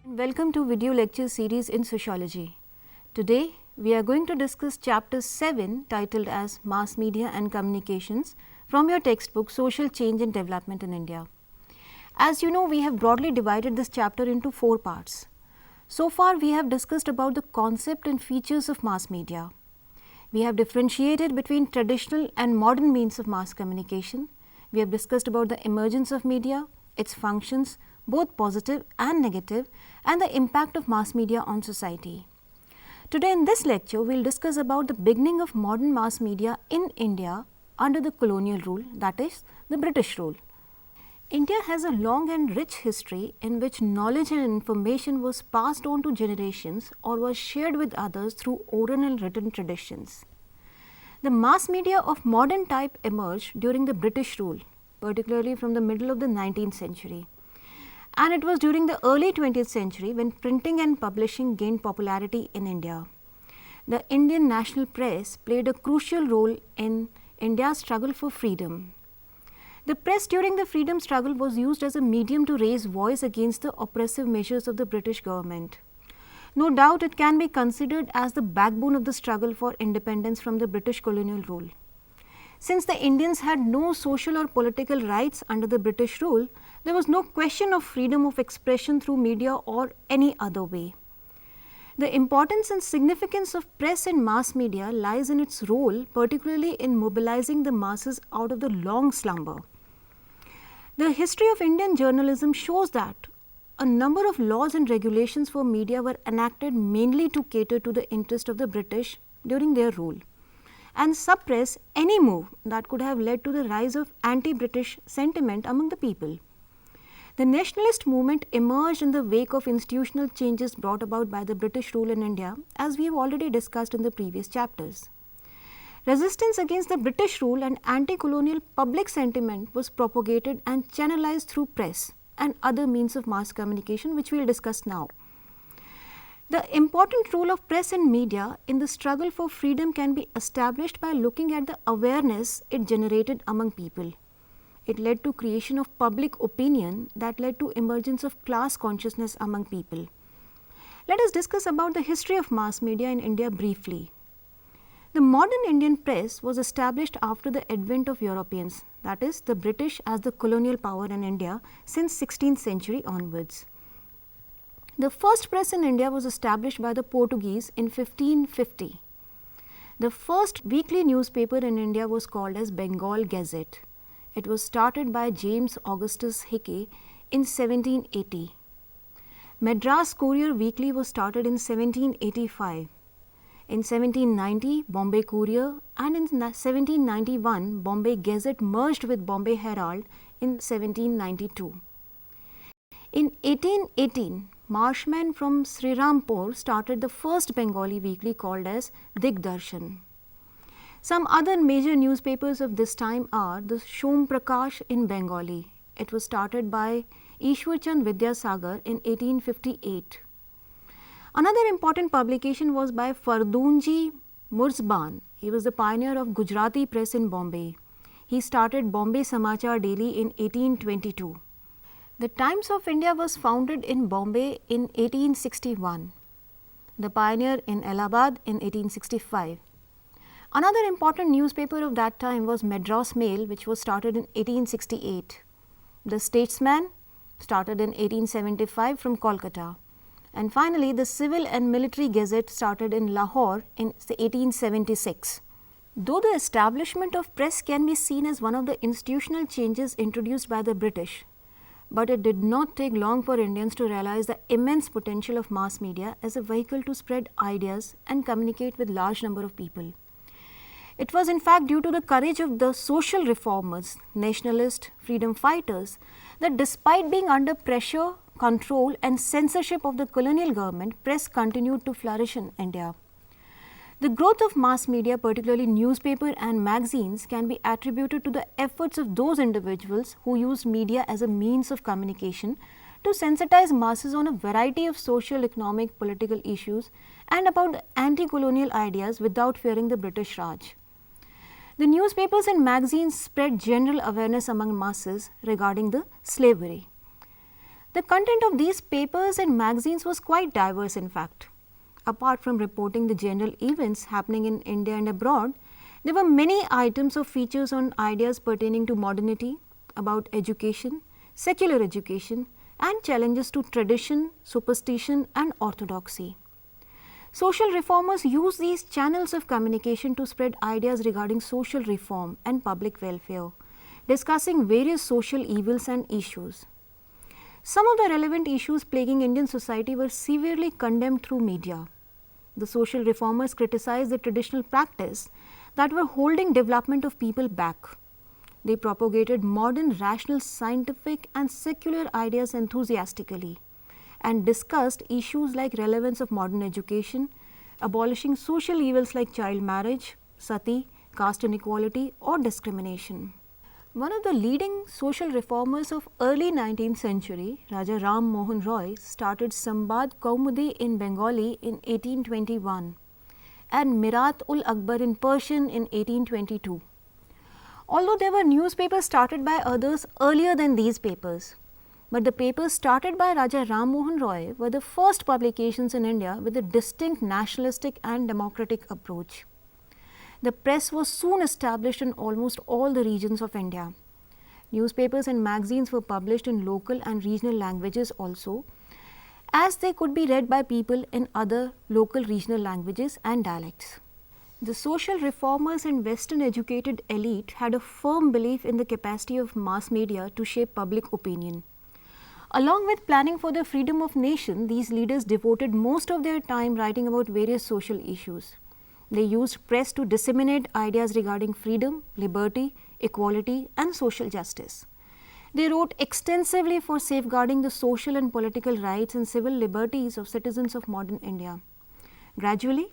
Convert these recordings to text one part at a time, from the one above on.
Welcome to video lecture series in Sociology. Today we are going to discuss chapter 7 titled as Mass Media and Communications from your textbook Social Change and Development in India. As you know, we have broadly divided this chapter into 4 parts. So far we have discussed about the concept and features of mass media. We have differentiated between traditional and modern means of mass communication. We have discussed about the emergence of media, its functions, both positive and negative, and the impact of mass media on society. Today in this lecture, we will discuss about the beginning of modern mass media in India under the colonial rule, that is, the British rule. India has a long and rich history in which knowledge and information was passed on to generations or was shared with others through oral and written traditions. The mass media of modern type emerged during the British rule, particularly from the middle of the 19th century. And it was during the early 20th century when printing and publishing gained popularity in India. The Indian national press played a crucial role in India's struggle for freedom. The press during the freedom struggle was used as a medium to raise voice against the oppressive measures of the British government. No doubt it can be considered as the backbone of the struggle for independence from the British colonial rule. Since the Indians had no social or political rights under the British rule, there was no question of freedom of expression through media or any other way. The importance and significance of press and mass media lies in its role, particularly in mobilizing the masses out of the long slumber. The history of Indian journalism shows that a number of laws and regulations for media were enacted mainly to cater to the interest of the British during their rule and suppress any move that could have led to the rise of anti-British sentiment among the people. The nationalist movement emerged in the wake of institutional changes brought about by the British rule in India, as we have already discussed in the previous chapters. Resistance against the British rule and anti-colonial public sentiment was propagated and channelized through press and other means of mass communication, which we will discuss now. The important role of press and media in the struggle for freedom can be established by looking at the awareness it generated among people. It led to creation of public opinion that led to emergence of class consciousness among people. Let us discuss about the history of mass media in India briefly. The modern Indian press was established after the advent of Europeans, that is, the British as the colonial power in India since 16th century onwards. The first press in India was established by the Portuguese in 1550. The first weekly newspaper in India was called as Bengal Gazette. It was started by James Augustus Hickey in 1780. Madras Courier Weekly was started in 1785. In 1790, Bombay Courier, and in 1791, Bombay Gazette merged with Bombay Herald in 1792. In 1818, Marshmen from Srirampur started the first Bengali weekly called as Digdarshan. Some other major newspapers of this time are the Shom Prakash in Bengali. It was started by Ishwarchand Vidyasagar in 1858. Another important publication was by Fardunji Murzban. He was the pioneer of Gujarati press in Bombay. He started Bombay Samachar Daily in 1822. The Times of India was founded in Bombay in 1861. The Pioneer in Allahabad in 1865. Another important newspaper of that time was Madras Mail, which was started in 1868. The Statesman started in 1875 from Kolkata. And finally, the Civil and Military Gazette started in Lahore in 1876. Though the establishment of press can be seen as one of the institutional changes introduced by the British, but it did not take long for Indians to realize the immense potential of mass media as a vehicle to spread ideas and communicate with large number of people. It was in fact due to the courage of the social reformers, nationalist freedom fighters, that despite being under pressure, control and censorship of the colonial government, press continued to flourish in India. The growth of mass media, particularly newspaper and magazines, can be attributed to the efforts of those individuals who used media as a means of communication to sensitize masses on a variety of social, economic, political issues and about anti-colonial ideas without fearing the British Raj. The newspapers and magazines spread general awareness among masses regarding the slavery. The content of these papers and magazines was quite diverse in fact. Apart from reporting the general events happening in India and abroad, there were many items of features on ideas pertaining to modernity, about education, secular education, and challenges to tradition, superstition, and orthodoxy. Social reformers used these channels of communication to spread ideas regarding social reform and public welfare, discussing various social evils and issues. Some of the relevant issues plaguing Indian society were severely condemned through media. The social reformers criticized the traditional practice that were holding development of people back. They propagated modern, rational, scientific and secular ideas enthusiastically and discussed issues like relevance of modern education, abolishing social evils like child marriage, sati, caste inequality or discrimination. One of the leading social reformers of early 19th century, Raja Ram Mohan Roy, started Sambad Kaumudi in Bengali in 1821 and Mirat-ul-Akbar in Persian in 1822. Although there were newspapers started by others earlier than these papers, but the papers started by Raja Ram Mohan Roy were the first publications in India with a distinct nationalistic and democratic approach. The press was soon established in almost all the regions of India. Newspapers and magazines were published in local and regional languages also, as they could be read by people in other local regional languages and dialects. The social reformers and Western educated elite had a firm belief in the capacity of mass media to shape public opinion. Along with planning for the freedom of nation, these leaders devoted most of their time writing about various social issues. They used press to disseminate ideas regarding freedom, liberty, equality and social justice. They wrote extensively for safeguarding the social and political rights and civil liberties of citizens of modern India. Gradually,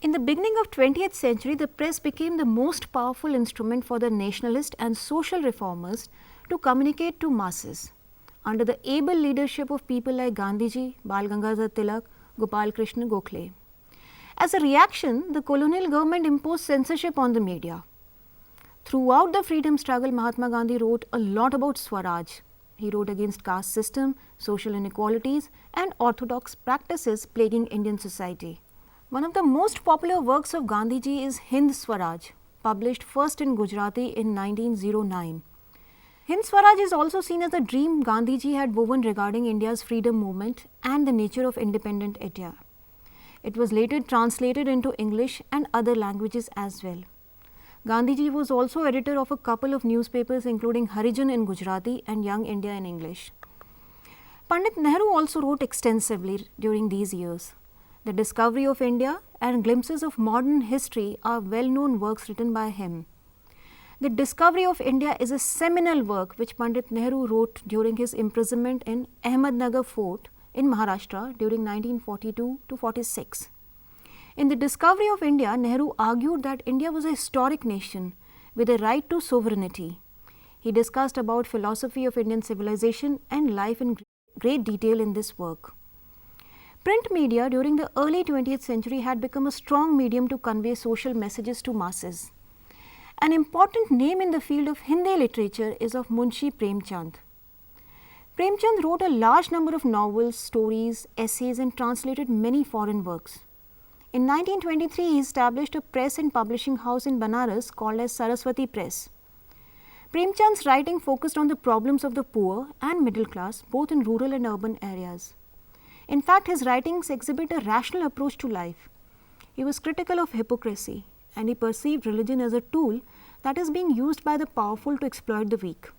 in the beginning of 20th century, the press became the most powerful instrument for the nationalist and social reformers to communicate to masses. Under the able leadership of people like Gandhiji, Bal Gangadhar Tilak, Gopal Krishna Gokhale. As a reaction, the colonial government imposed censorship on the media. Throughout the freedom struggle, Mahatma Gandhi wrote a lot about Swaraj. He wrote against caste system, social inequalities and orthodox practices plaguing Indian society. One of the most popular works of Gandhiji is Hind Swaraj, published first in Gujarati in 1909. Hind Swaraj is also seen as a dream Gandhiji had woven regarding India's freedom movement and the nature of independent India. It was later translated into English and other languages as well. Gandhiji was also editor of a couple of newspapers including Harijan in Gujarati and Young India in English. Pandit Nehru also wrote extensively during these years. The Discovery of India and Glimpses of Modern History are well-known works written by him. The Discovery of India is a seminal work which Pandit Nehru wrote during his imprisonment in Ahmednagar Fort in Maharashtra during 1942 to 46. In the Discovery of India, Nehru argued that India was a historic nation with a right to sovereignty. He discussed about philosophy of Indian civilization and life in great detail in this work. Print media during the early 20th century had become a strong medium to convey social messages to masses. An important name in the field of Hindi literature is of Munshi Premchand. Premchand wrote a large number of novels, stories, essays and translated many foreign works. In 1923, he established a press and publishing house in Banaras called as Saraswati Press. Premchand's writing focused on the problems of the poor and middle class, both in rural and urban areas. In fact, his writings exhibit a rational approach to life. He was critical of hypocrisy, and he perceived religion as a tool that is being used by the powerful to exploit the weak.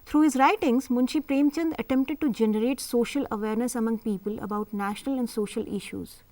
Through his writings, Munshi Premchand attempted to generate social awareness among people about national and social issues.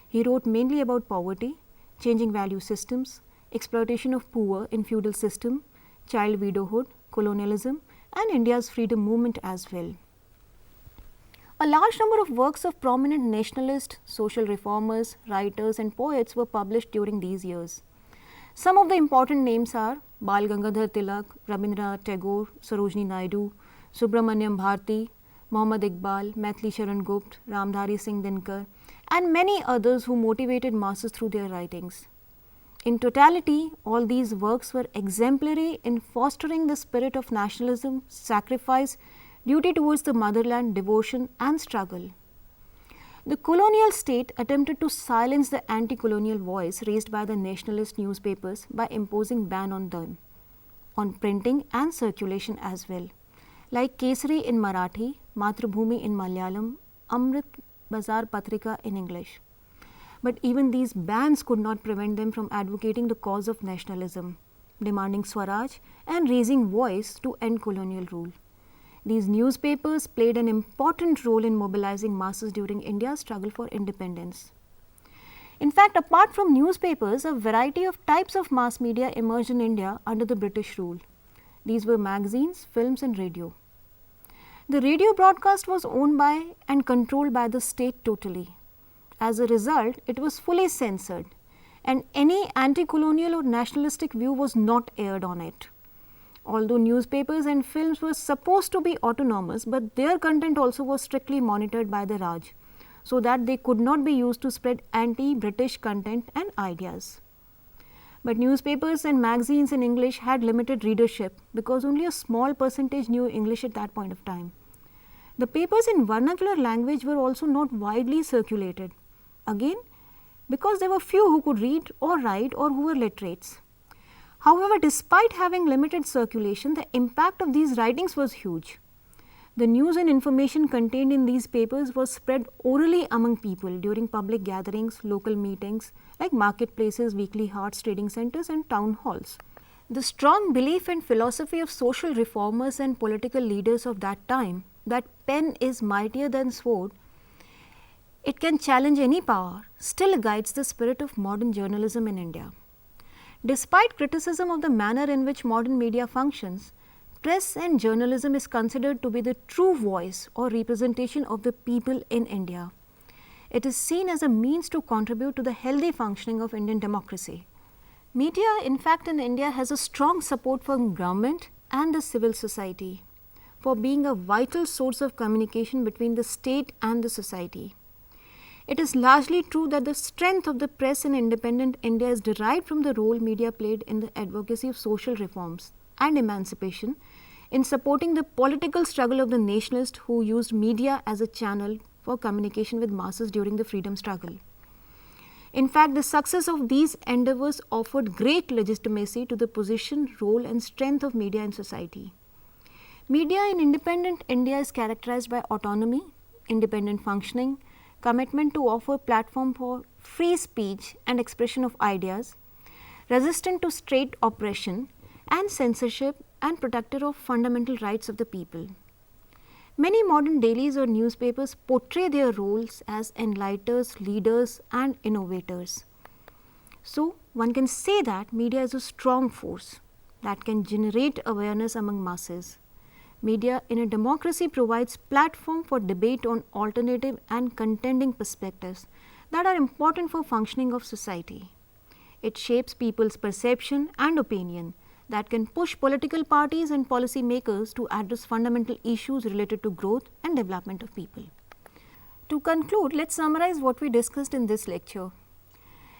He wrote mainly about poverty, changing value systems, exploitation of poor in feudal system, child widowhood, colonialism, and India's freedom movement as well. A large number of works of prominent nationalist, social reformers, writers and poets were published during these years. Some of the important names are Bal Gangadhar Tilak, Rabindranath Tagore, Sarojini Naidu, Subramanyam Bharati, Muhammad Iqbal, Maithili Sharan Gupt, Ramdhari Singh Dinkar, and many others who motivated masses through their writings. In totality, all these works were exemplary in fostering the spirit of nationalism, sacrifice, duty towards the motherland, devotion and struggle. The colonial state attempted to silence the anti-colonial voice raised by the nationalist newspapers by imposing ban on them, on printing and circulation as well, like Kesari in Marathi, Mathrubhumi in Malayalam, Amrit Bazar Patrika in English. But even these bans could not prevent them from advocating the cause of nationalism, demanding Swaraj and raising voice to end colonial rule. These newspapers played an important role in mobilizing masses during India's struggle for independence. In fact, apart from newspapers, a variety of types of mass media emerged in India under the British rule. These were magazines, films and radio. The radio broadcast was owned by and controlled by the state totally. As a result, it was fully censored and any anti-colonial or nationalistic view was not aired on it. Although newspapers and films were supposed to be autonomous, but their content also was strictly monitored by the Raj, so that they could not be used to spread anti-British content and ideas. But newspapers and magazines in English had limited readership because only a small percentage knew English at that point of time. The papers in vernacular language were also not widely circulated, again because there were few who could read or write or who were literates. However, despite having limited circulation, the impact of these writings was huge. The news and information contained in these papers was spread orally among people during public gatherings, local meetings like marketplaces, weekly hearts, trading centers and town halls. The strong belief and philosophy of social reformers and political leaders of that time that pen is mightier than sword, it can challenge any power, still guides the spirit of modern journalism in India. Despite criticism of the manner in which modern media functions, press and journalism is considered to be the true voice or representation of the people in India. It is seen as a means to contribute to the healthy functioning of Indian democracy. Media, in fact, in India has a strong support from government and the civil society for being a vital source of communication between the state and the society. It is largely true that the strength of the press in independent India is derived from the role media played in the advocacy of social reforms and emancipation in supporting the political struggle of the nationalists who used media as a channel for communication with masses during the freedom struggle. In fact, the success of these endeavors offered great legitimacy to the position, role and strength of media in society. Media in independent India is characterized by autonomy, independent functioning, commitment to offer platform for free speech and expression of ideas, resistant to state oppression and censorship and protector of fundamental rights of the people. Many modern dailies or newspapers portray their roles as enlighteners, leaders and innovators. So, one can say that media is a strong force that can generate awareness among masses. Media in a democracy provides platform for debate on alternative and contending perspectives that are important for functioning of society. It shapes people's perception and opinion that can push political parties and policy makers to address fundamental issues related to growth and development of people. To conclude, let's summarize what we discussed in this lecture.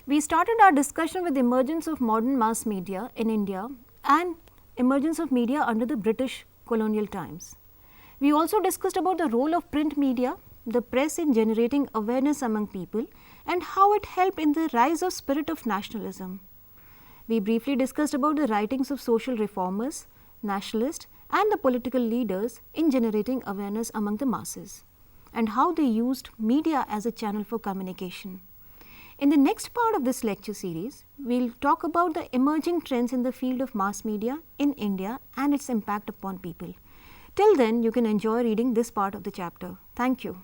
We started our discussion with the emergence of modern mass media in India and emergence of media under the British colonial times. We also discussed about the role of print media, the press in generating awareness among people and how it helped in the rise of spirit of nationalism. We briefly discussed about the writings of social reformers, nationalists and the political leaders in generating awareness among the masses and how they used media as a channel for communication. In the next part of this lecture series, we will talk about the emerging trends in the field of mass media in India and its impact upon people. Till then, you can enjoy reading this part of the chapter. Thank you.